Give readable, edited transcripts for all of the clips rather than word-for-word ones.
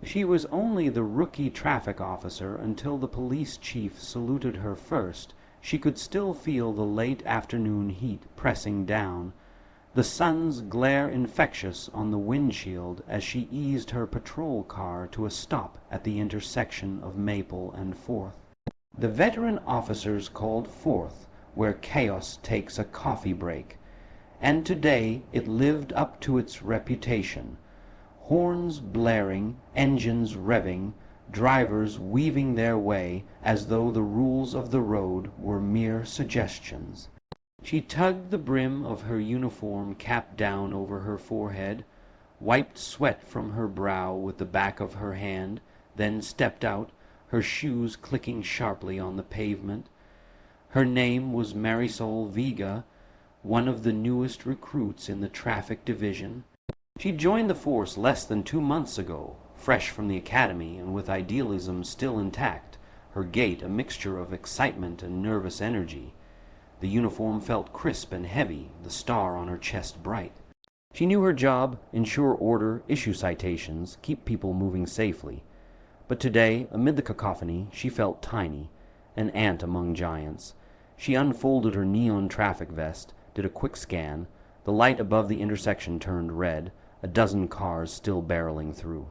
She was only the rookie traffic officer until the police chief saluted her first. She could still feel the late afternoon heat pressing down, the sun's glare infectious on the windshield as she eased her patrol car to a stop at the intersection of Maple and Fourth. The veteran officers called Fourth where chaos takes a coffee break, and today it lived up to its reputation. Horns blaring, engines revving, drivers weaving their way as though the rules of the road were mere suggestions. She tugged the brim of her uniform cap down over her forehead, wiped sweat from her brow with the back of her hand, then stepped out, her shoes clicking sharply on the pavement. Her name was Marisol Vega, one of the newest recruits in the traffic division. She joined the force less than 2 months ago, fresh from the academy and with idealism still intact, her gait a mixture of excitement and nervous energy. The uniform felt crisp and heavy, the star on her chest bright. She knew her job: ensure order, issue citations, keep people moving safely. But today, amid the cacophony, she felt tiny, an ant among giants. She unfolded her neon traffic vest, did a quick scan. The light above the intersection turned red, a dozen cars still barreling through.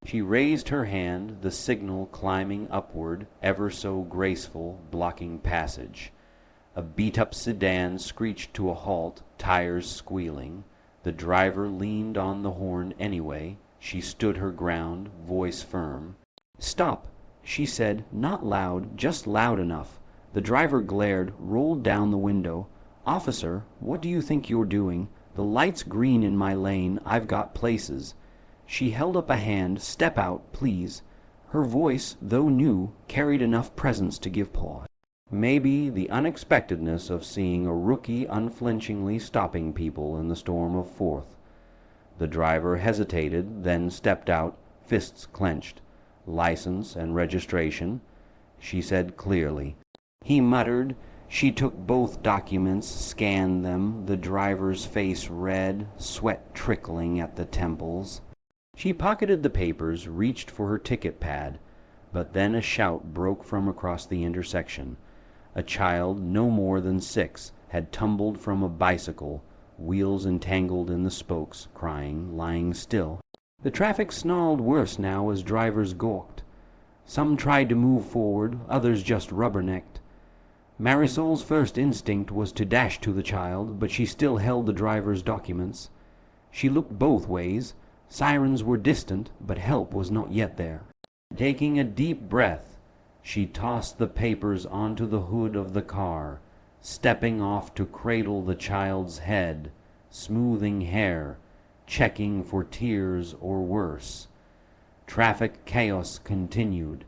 She raised her hand, the signal climbing upward, ever so graceful, blocking passage. A beat-up sedan screeched to a halt, tires squealing. The driver leaned on the horn anyway. She stood her ground, voice firm. "Stop," she said, not loud, just loud enough. The driver glared, rolled down the window. "Officer, what do you think you're doing? The light's green in my lane. I've got places." She held up a hand. "Step out, please." Her voice, though new, carried enough presence to give pause. Maybe the unexpectedness of seeing a rookie unflinchingly stopping people in the storm of Fourth. The driver hesitated, then stepped out, fists clenched. "License and registration," she said clearly. He muttered. She took both documents, scanned them, the driver's face red, sweat trickling at the temples. She pocketed the papers, reached for her ticket pad, but then a shout broke from across the intersection. A child, no more than 6, had tumbled from a bicycle, wheels entangled in the spokes, crying, lying still. The traffic snarled worse now as drivers gawked. Some tried to move forward, others just rubbernecked. Marisol's first instinct was to dash to the child, but she still held the driver's documents. She looked both ways. Sirens were distant, but help was not yet there. Taking a deep breath, she tossed the papers onto the hood of the car, stepping off to cradle the child's head, smoothing hair, checking for tears or worse. Traffic chaos continued.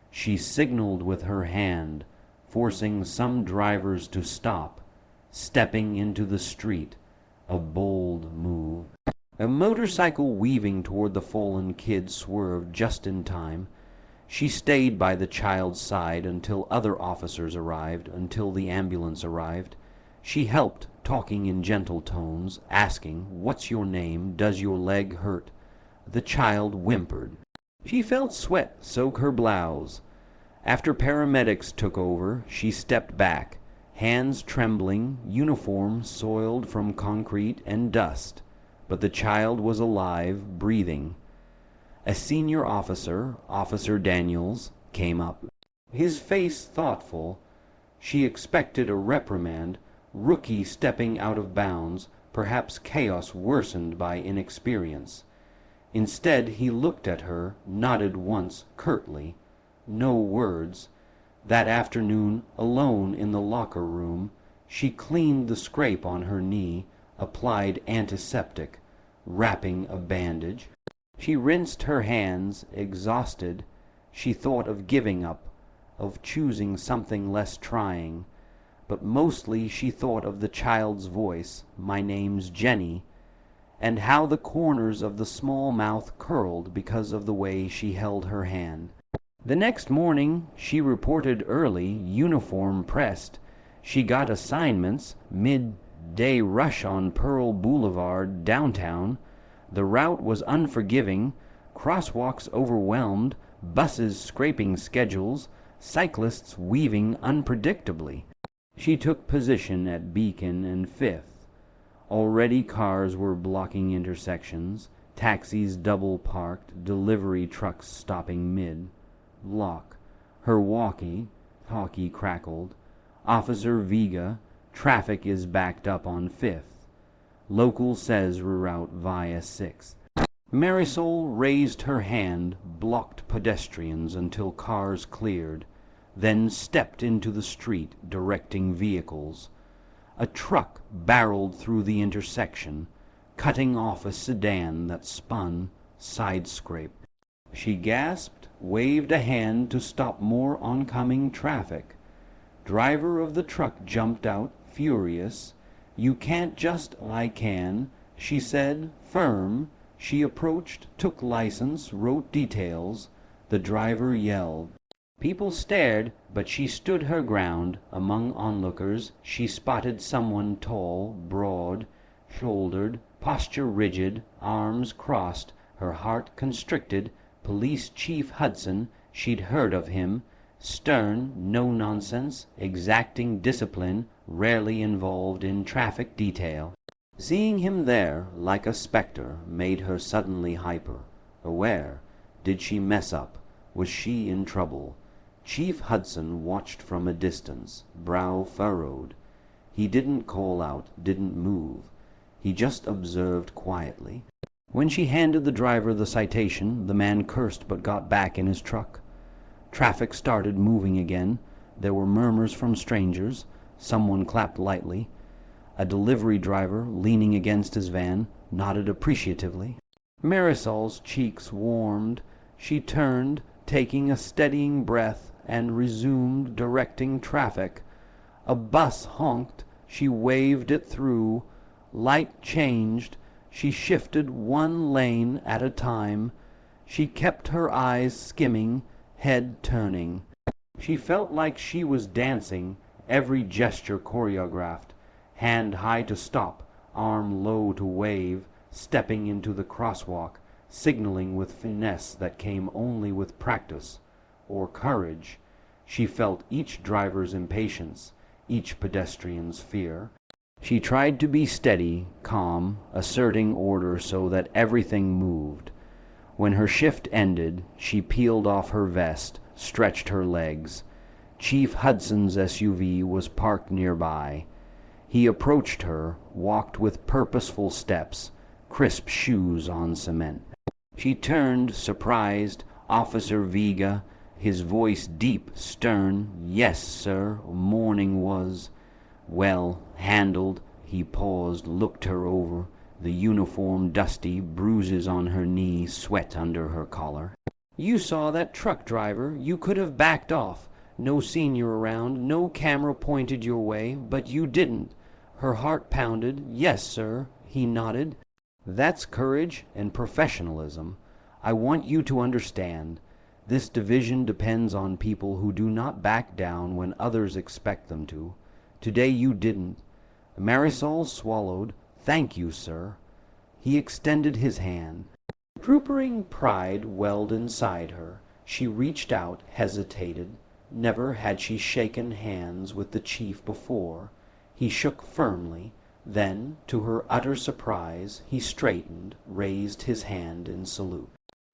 She signaled with her hand, forcing some drivers to stop, stepping into the street, a bold move. A motorcycle weaving toward the fallen kid swerved just in time. She stayed by the child's side until other officers arrived, until the ambulance arrived. She helped, talking in gentle tones, asking, "What's your name? Does your leg hurt?" The child whimpered. She felt sweat soak her blouse. After paramedics took over, she stepped back, hands trembling, uniform soiled from concrete and dust. But the child was alive, breathing. A senior officer, Officer Daniels, came up. His face thoughtful. She expected a reprimand, rookie stepping out of bounds, perhaps chaos worsened by inexperience. Instead, he looked at her, nodded once, curtly. No words. That afternoon, alone in the locker room, she cleaned the scrape on her knee, applied antiseptic, wrapping a bandage. She rinsed her hands, exhausted. She thought of giving up, of choosing something less trying. But mostly she thought of the child's voice, "My name's Jenny," and how the corners of the small mouth curled because of the way she held her hand. The next morning she reported early, uniform pressed. She got assignments, midday rush on Pearl Boulevard downtown. The route was unforgiving, crosswalks overwhelmed, buses scraping schedules, cyclists weaving unpredictably. She took position at Beacon and Fifth. Already cars were blocking intersections, taxis double parked, delivery trucks stopping mid-block. Her walkie-talkie crackled. "Officer Vega, traffic is backed up on Fifth. Local says reroute via 6th. Marisol raised her hand, blocked pedestrians until cars cleared, then stepped into the street, directing vehicles. A truck barreled through the intersection, cutting off a sedan that spun, side-scraped. She gasped, waved a hand to stop more oncoming traffic. Driver of the truck jumped out, furious. "You can't just—" "I can," she said, firm. She approached, took license, wrote details. The driver yelled. People stared, but she stood her ground. Among onlookers she spotted someone tall, broad-shouldered, posture rigid, arms crossed, her heart constricted. Police Chief Hudson. She'd heard of him. Stern, no-nonsense, exacting discipline, rarely involved in traffic detail. Seeing him there, like a spectre, made her suddenly hyper. Aware. Did she mess up? Was she in trouble? Chief Hudson watched from a distance, brow furrowed. He didn't call out, didn't move. He just observed quietly. When she handed the driver the citation, the man cursed but got back in his truck. Traffic started moving again. There were murmurs from strangers. Someone clapped lightly. A delivery driver, leaning against his van, nodded appreciatively. Marisol's cheeks warmed. She turned, taking a steadying breath, and resumed directing traffic. A bus honked. She waved it through. Light changed. She shifted one lane at a time. She kept her eyes skimming, head turning. She felt like she was dancing, every gesture choreographed. Hand high to stop, arm low to wave, stepping into the crosswalk, signaling with finesse that came only with practice or courage. She felt each driver's impatience, each pedestrian's fear. She tried to be steady, calm, asserting order so that everything moved. When her shift ended, she peeled off her vest, stretched her legs. Chief Hudson's SUV was parked nearby. He approached her, walked with purposeful steps, crisp shoes on cement. She turned, surprised. Officer Vega, his voice deep, stern. "Yes, sir, morning was well handled." He paused, looked her over. The uniform dusty, bruises on her knee, sweat under her collar. "You saw that truck driver. You could have backed off. No senior around, no camera pointed your way, but you didn't." Her heart pounded. "Yes, sir," he nodded. "That's courage and professionalism. I want you to understand. This division depends on people who do not back down when others expect them to. Today you didn't." Marisol swallowed. "Thank you, sir." He extended his hand. Drooping pride welled inside her. She reached out, hesitated. Never had she shaken hands with the chief before. He shook firmly. Then, to her utter surprise, he straightened, raised his hand in salute.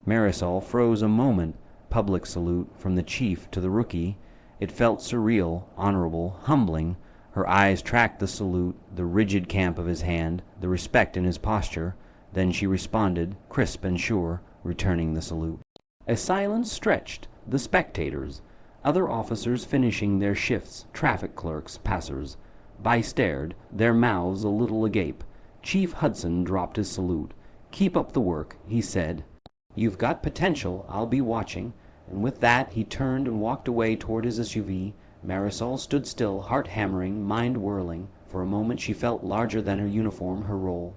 Marisol froze a moment. Public salute from the chief to the rookie. It felt surreal, honorable, humbling. Her eyes tracked the salute, the rigid camp of his hand, the respect in his posture. Then she responded, crisp and sure, returning the salute. A silence stretched. The spectators. Other officers finishing their shifts, traffic clerks, passers by stared, their mouths a little agape. Chief Hudson dropped his salute. "Keep up the work," he said. "You've got potential. I'll be watching." And with that he turned and walked away toward his SUV. Marisol stood still, heart hammering, mind whirling. For a moment she felt larger than her uniform, her role.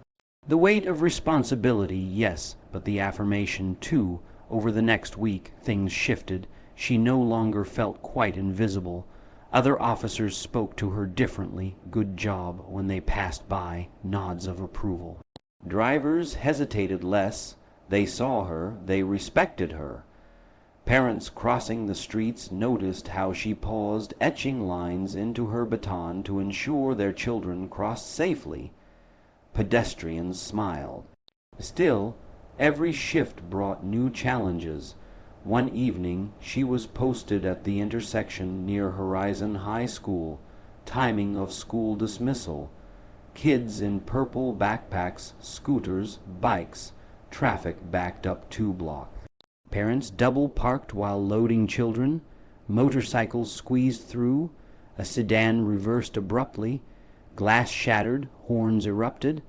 The weight of responsibility, yes, but the affirmation, too. Over the next week, things shifted. She no longer felt quite invisible. Other officers spoke to her differently. Good job when they passed by, nods of approval. Drivers hesitated less. They saw her, they respected her. Parents crossing the streets noticed how she paused, etching lines into her baton to ensure their children crossed safely. Pedestrians smiled. Still, every shift brought new challenges. One evening she was posted at the intersection near Horizon High School, timing of school dismissal. Kids in purple backpacks, scooters, bikes. Traffic backed up 2 blocks. Parents double-parked while loading children. Motorcycles squeezed through. A sedan reversed abruptly. Glass shattered, horns erupted.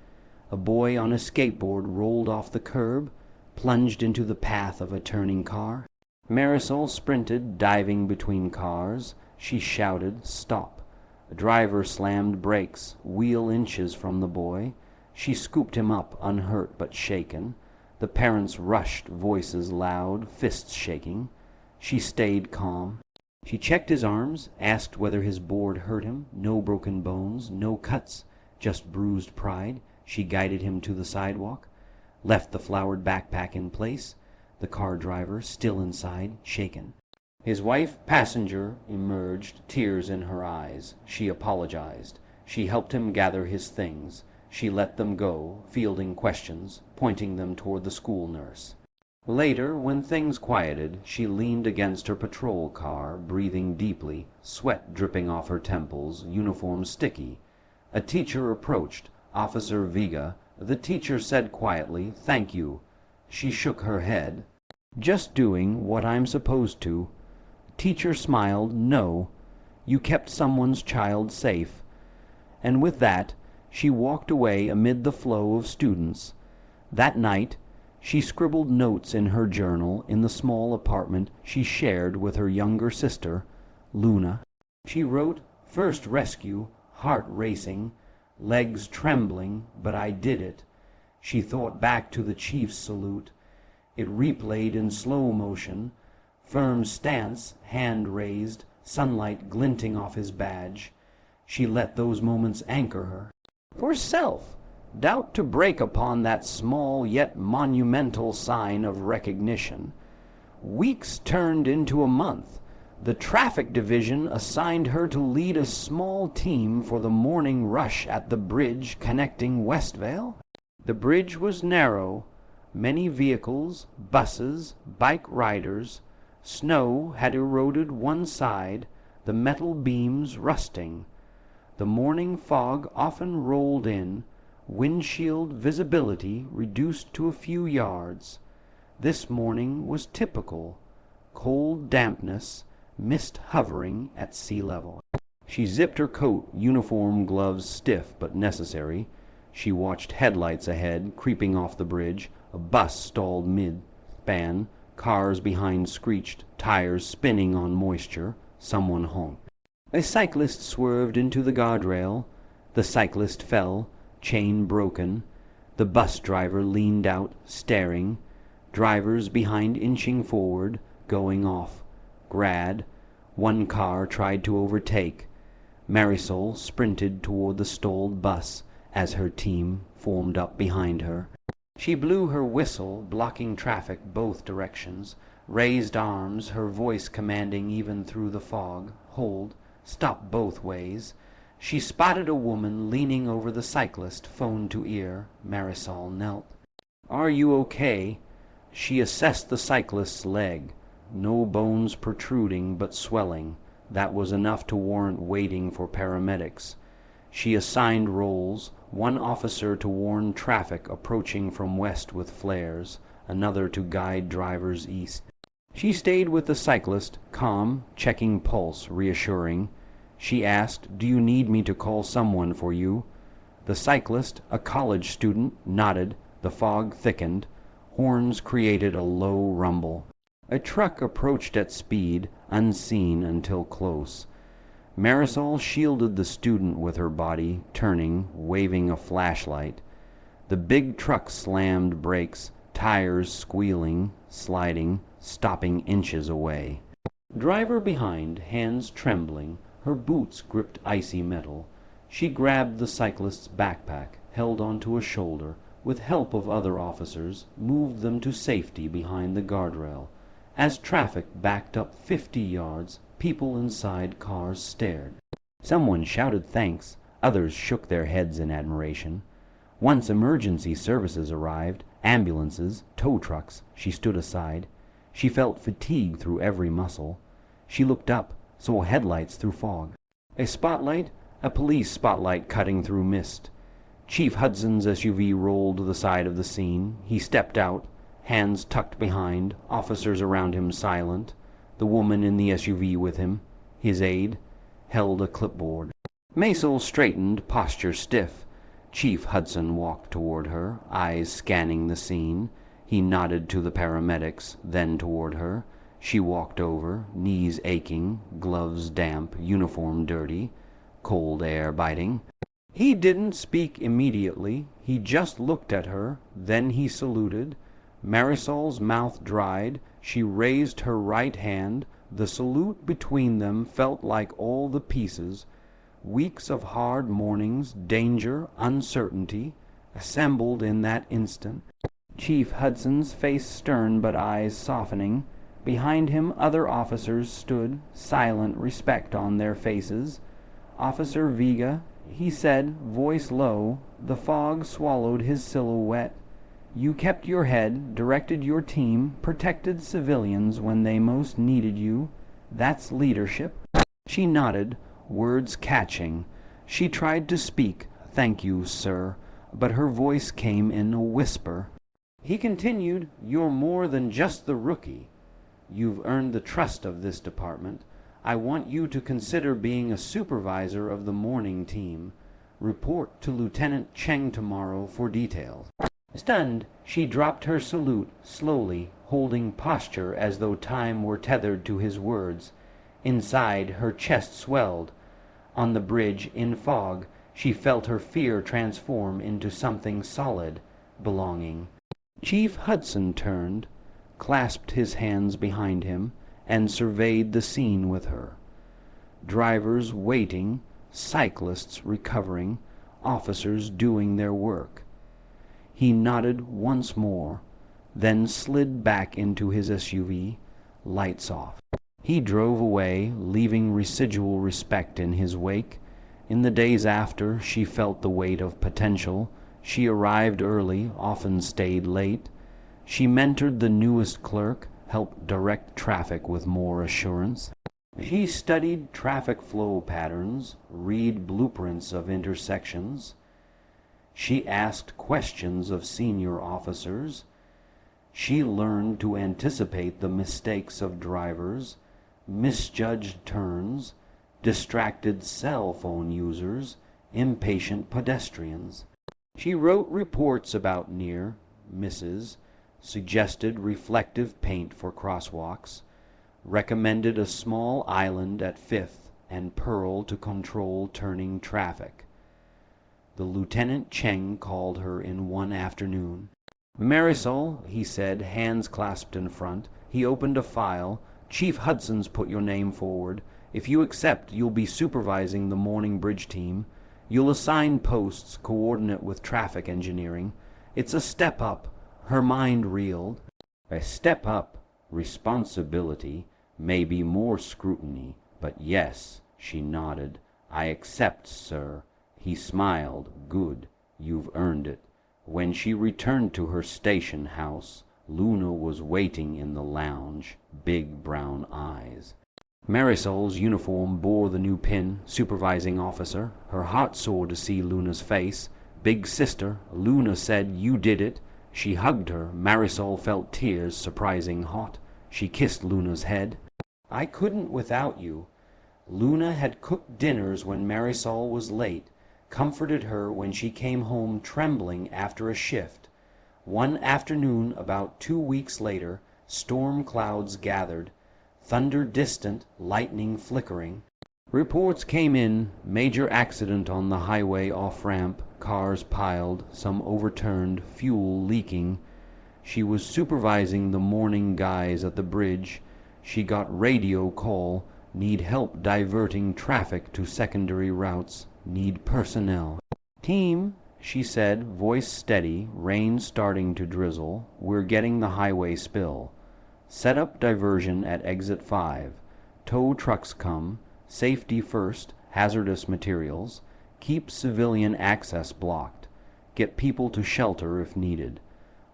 A boy on a skateboard rolled off the curb, plunged into the path of a turning car. Marisol sprinted, diving between cars. She shouted, "Stop!" The driver slammed brakes, wheel inches from the boy. She scooped him up, unhurt but shaken. The parents rushed, voices loud, fists shaking. She stayed calm. She checked his arms, asked whether his board hurt him. No broken bones, no cuts, just bruised pride. She guided him to the sidewalk, left the flowered backpack in place. The car driver, still inside, shaken. His wife, passenger, emerged, tears in her eyes. She apologized. She helped him gather his things. She let them go, fielding questions, pointing them toward the school nurse. Later, when things quieted, she leaned against her patrol car, breathing deeply, sweat dripping off her temples, uniform sticky. A teacher approached, Officer Vega. The teacher said quietly, "Thank you." She shook her head. "Just doing what I'm supposed to." Teacher smiled, "No, you kept someone's child safe." And with that, she walked away amid the flow of students. That night, she scribbled notes in her journal in the small apartment she shared with her younger sister, Luna. She wrote, "First rescue, heart racing, legs trembling, but I did it." She thought back to the chief's salute. It replayed in slow motion, firm stance, hand raised, sunlight glinting off his badge. She let those moments anchor her. For self, doubt to break upon that small yet monumental sign of recognition. Weeks turned into a month. The traffic division assigned her to lead a small team for the morning rush at the bridge connecting Westvale. The bridge was narrow, many vehicles, buses, bike riders. Snow had eroded one side, the metal beams rusting. The morning fog often rolled in, windshield visibility reduced to a few yards. This morning was typical. Cold dampness, mist hovering at sea level. She zipped her coat, uniform gloves stiff but necessary. She watched headlights ahead, creeping off the bridge. A bus stalled mid-span. Cars behind screeched, tires spinning on moisture. Someone honked. A cyclist swerved into the guardrail. The cyclist fell, chain broken. The bus driver leaned out, staring. Drivers behind inching forward, going off. Grad. One car tried to overtake. Marisol sprinted toward the stalled bus as her team formed up behind her. She blew her whistle, blocking traffic both directions, raised arms, her voice commanding even through the fog. Hold. Stop both ways. She spotted a woman leaning over the cyclist, phone to ear. Marisol knelt. "Are you okay?" She assessed the cyclist's leg. No bones protruding, but swelling. That was enough to warrant waiting for paramedics. She assigned roles, one officer to warn traffic approaching from west with flares, another to guide drivers east. She stayed with the cyclist, calm, checking pulse, reassuring. She asked, "Do you need me to call someone for you?" The cyclist, a college student, nodded. The fog thickened. Horns created a low rumble. A truck approached at speed, unseen until close. Marisol shielded the student with her body, turning, waving a flashlight. The big truck slammed brakes, tires squealing, sliding, stopping inches away. Driver behind, hands trembling, her boots gripped icy metal. She grabbed the cyclist's backpack, held onto a shoulder, with help of other officers, moved them to safety behind the guardrail. As traffic backed up 50 yards, people inside cars stared. Someone shouted thanks, others shook their heads in admiration. Once emergency services arrived, ambulances, tow trucks, she stood aside. She felt fatigue through every muscle. She looked up, saw headlights through fog. A spotlight, a police spotlight cutting through mist. Chief Hudson's SUV rolled to the side of the scene. He stepped out, hands tucked behind, officers around him silent. The woman in the SUV with him, his aide, held a clipboard. Maisel straightened, posture stiff. Chief Hudson walked toward her, eyes scanning the scene. He nodded to the paramedics, then toward her. She walked over, knees aching, gloves damp, uniform dirty, cold air biting. He didn't speak immediately. He just looked at her. Then he saluted. Marisol's mouth dried. She raised her right hand. The salute between them felt like all the pieces. Weeks of hard mornings, danger, uncertainty, assembled in that instant. Chief Hudson's face stern but eyes softening. Behind him other officers stood, silent respect on their faces. Officer Vega, he said, voice low. The fog swallowed his silhouette. You kept your head, directed your team, protected civilians when they most needed you. That's leadership. She nodded, words catching. She tried to speak, thank you, sir, but her voice came in a whisper. He continued, you're more than just the rookie. You've earned the trust of this department. I want you to consider being a supervisor of the morning team. Report to Lieutenant Cheng tomorrow for details. Stunned, she dropped her salute slowly, holding posture as though time were tethered to his words. Inside, her chest swelled. On the bridge, in fog, she felt her fear transform into something solid, belonging. Chief Hudson turned, clasped his hands behind him, and surveyed the scene with her. Drivers waiting, cyclists recovering, officers doing their work. He nodded once more, then slid back into his SUV, lights off. He drove away, leaving residual respect in his wake. In the days after, she felt the weight of potential. She arrived early, often stayed late. She mentored the newest clerk, helped direct traffic with more assurance. She studied traffic flow patterns, read blueprints of intersections. She asked questions of senior officers. She learned to anticipate the mistakes of drivers, misjudged turns, distracted cell phone users, impatient pedestrians. She wrote reports about near misses, suggested reflective paint for crosswalks, recommended a small island at 5th and Pearl to control turning traffic. The Lieutenant Cheng called her in one afternoon. Marisol, he said, hands clasped in front. He opened a file. Chief Hudson's put your name forward. If you accept, you'll be supervising the morning bridge team. You'll assign posts coordinate with traffic engineering. It's a step up. Her mind reeled. A step up. Responsibility. Maybe more scrutiny. But yes, she nodded. I accept, sir. He smiled. Good. You've earned it. When she returned to her station house, Luna was waiting in the lounge, big brown eyes. Marisol's uniform bore the new pin, supervising officer. Her heart soared to see Luna's face. Big sister, Luna said, you did it. She hugged her. Marisol felt tears surprising hot. She kissed Luna's head. I couldn't without you. Luna had cooked dinners when Marisol was late, comforted her when she came home trembling after a shift. One afternoon, about 2 weeks later, storm clouds gathered, thunder distant, lightning flickering. Reports came in, major accident on the highway off-ramp, cars piled, some overturned, fuel leaking. She was supervising the morning guys at the bridge. She got radio call, need help diverting traffic to secondary routes, need personnel. Team, she said, voice steady, rain starting to drizzle. "We're getting the highway spill. Set up diversion at exit 5. Tow trucks come. Safety first, hazardous materials. Keep civilian access blocked. Get people to shelter if needed."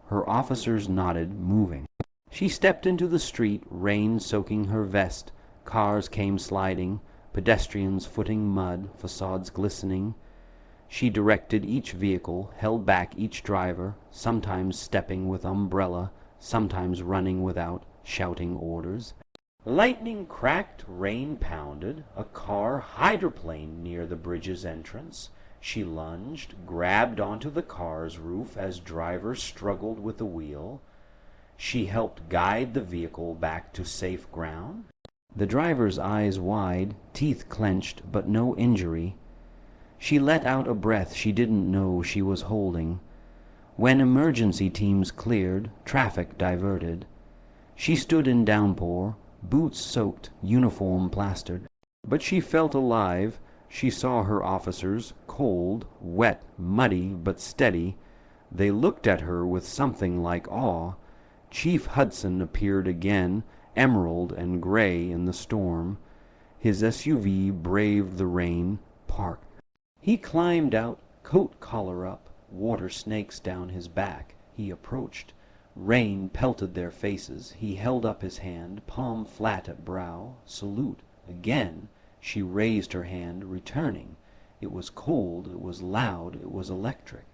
Her officers nodded, moving. She stepped into the street, rain soaking her vest. Cars came sliding, pedestrians footing mud, facades glistening. She directed each vehicle, held back each driver, sometimes stepping with umbrella, sometimes running without, shouting orders. Lightning cracked, rain pounded, a car hydroplaned near the bridge's entrance. She lunged, grabbed onto the car's roof as driver struggled with the wheel. She helped guide the vehicle back to safe ground. The driver's eyes wide, teeth clenched, but no injury. She let out a breath she didn't know she was holding. When emergency teams cleared, traffic diverted. She stood in downpour, boots soaked, uniform plastered. But she felt alive. She saw her officers, cold, wet, muddy, but steady. They looked at her with something like awe. Chief Hudson appeared again, emerald and gray in the storm. His SUV braved the rain, parked. He climbed out, coat collar up, water snakes down his back. He approached. Rain pelted their faces. He held up his hand, palm flat at brow. Salute. Again. She raised her hand, returning. It was cold, it was loud, it was electric.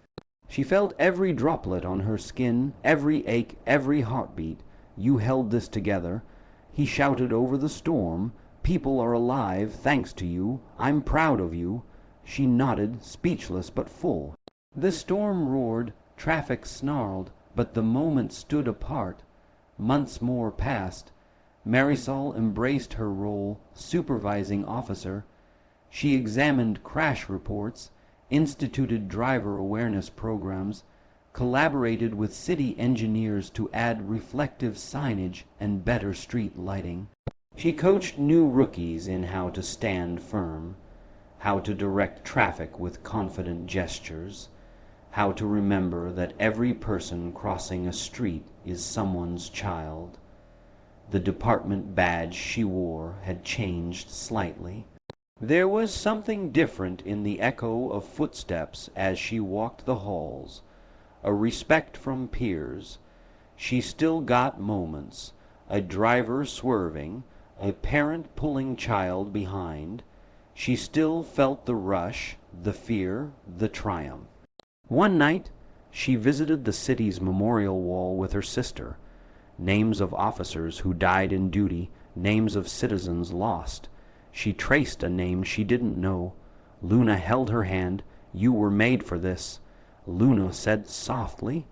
She felt every droplet on her skin, every ache, every heartbeat. "You held this together." He shouted over the storm. "People are alive, thanks to you. I'm proud of you." She nodded, speechless but full. The storm roared, traffic snarled, but the moment stood apart. Months more passed. Marisol embraced her role, supervising officer. She examined crash reports, instituted driver awareness programs, collaborated with city engineers to add reflective signage and better street lighting. She coached new rookies in how to stand firm, how to direct traffic with confident gestures, how to remember that every person crossing a street is someone's child. The department badge she wore had changed slightly. There was something different in the echo of footsteps as she walked the halls, a respect from peers. She still got moments, a driver swerving, a parent pulling child behind. She still felt the rush, the fear, the triumph. One night, she visited the city's memorial wall with her sister. Names of officers who died in duty, names of citizens lost. She traced a name she didn't know. Luna held her hand. "You were made for this." Luna said softly.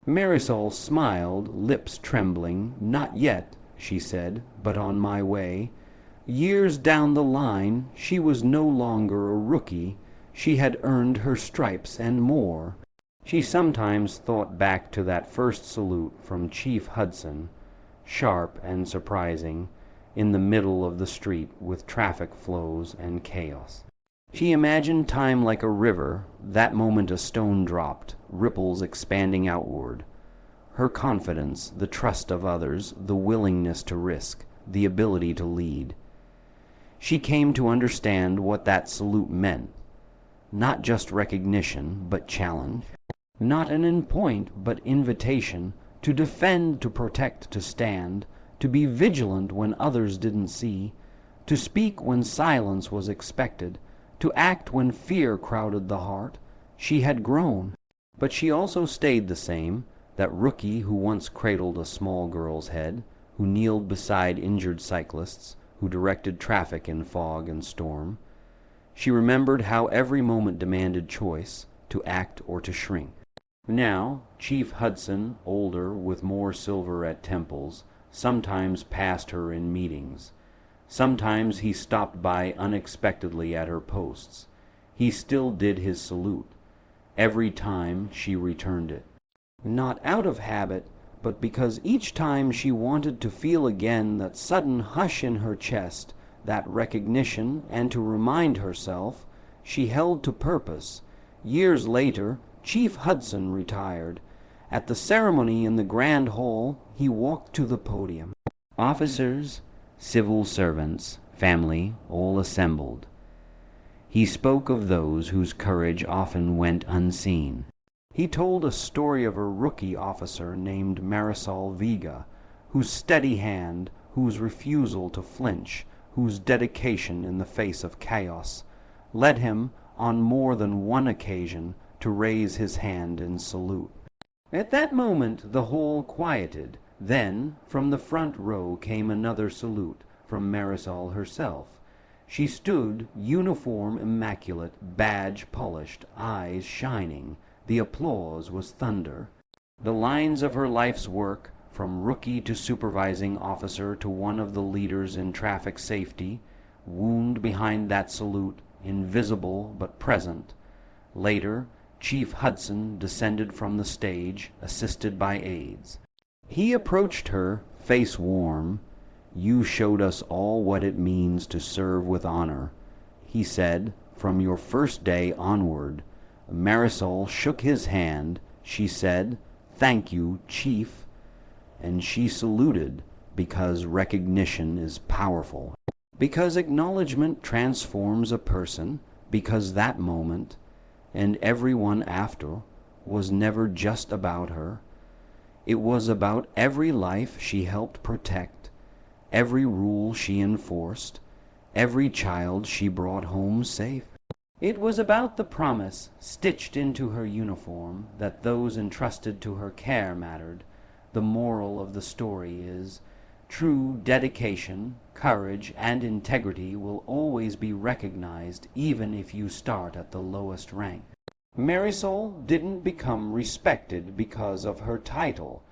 Marisol smiled, lips trembling. "Not yet," she said, "but on my way." Years down the line, she was no longer a rookie. She had earned her stripes and more. She sometimes thought back to that first salute from Chief Hudson, sharp and surprising, in the middle of the street with traffic flows and chaos. She imagined time like a river, that moment a stone dropped, ripples expanding outward. Her confidence, the trust of others, the willingness to risk, the ability to lead. She came to understand what that salute meant. Not just recognition, but challenge. Not an endpoint, but invitation, to defend, to protect, to stand, to be vigilant when others didn't see, to speak when silence was expected, to act when fear crowded the heart. She had grown, but she also stayed the same, that rookie who once cradled a small girl's head, who kneeled beside injured cyclists, who directed traffic in fog and storm. She remembered how every moment demanded choice, to act or to shrink. Now, Chief Hudson, older, with more silver at temples, sometimes passed her in meetings. Sometimes he stopped by unexpectedly at her posts. He still did his salute. Every time she returned it. Not out of habit, but because each time she wanted to feel again that sudden hush in her chest, that recognition, and to remind herself she held to purpose. Years later, Chief Hudson retired. At the ceremony in the Grand Hall, he walked to the podium. Officers, civil servants, family, all assembled. He spoke of those whose courage often went unseen. He told a story of a rookie officer named Marisol Vega, whose steady hand, whose refusal to flinch, whose dedication in the face of chaos, led him, on more than one occasion, to raise his hand in salute. At that moment the hall quieted. Then, from the front row came another salute, from Marisol herself. She stood, uniform immaculate, badge polished, eyes shining. The applause was thunder. The lines of her life's work, from rookie to supervising officer to one of the leaders in traffic safety, wound behind that salute, invisible but present. Later, Chief Hudson descended from the stage, assisted by aides. He approached her, face warm. "You showed us all what it means to serve with honor," he said, "from your first day onward." Marisol shook his hand. She said, "Thank you, Chief." And she saluted, because recognition is powerful. Because acknowledgement transforms a person, because that moment, and every one after, was never just about her. It was about every life she helped protect, every rule she enforced, every child she brought home safe. It was about the promise, stitched into her uniform, that those entrusted to her care mattered. The moral of the story is, true dedication, courage, and integrity will always be recognized, even if you start at the lowest rank. Marisol didn't become respected because of her title.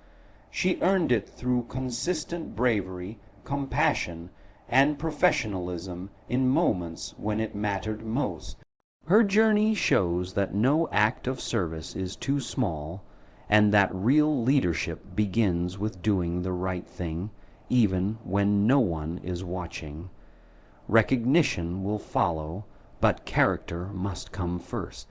She earned it through consistent bravery, compassion, and professionalism in moments when it mattered most. Her journey shows that no act of service is too small, and that real leadership begins with doing the right thing, even when no one is watching. Recognition will follow, but character must come first.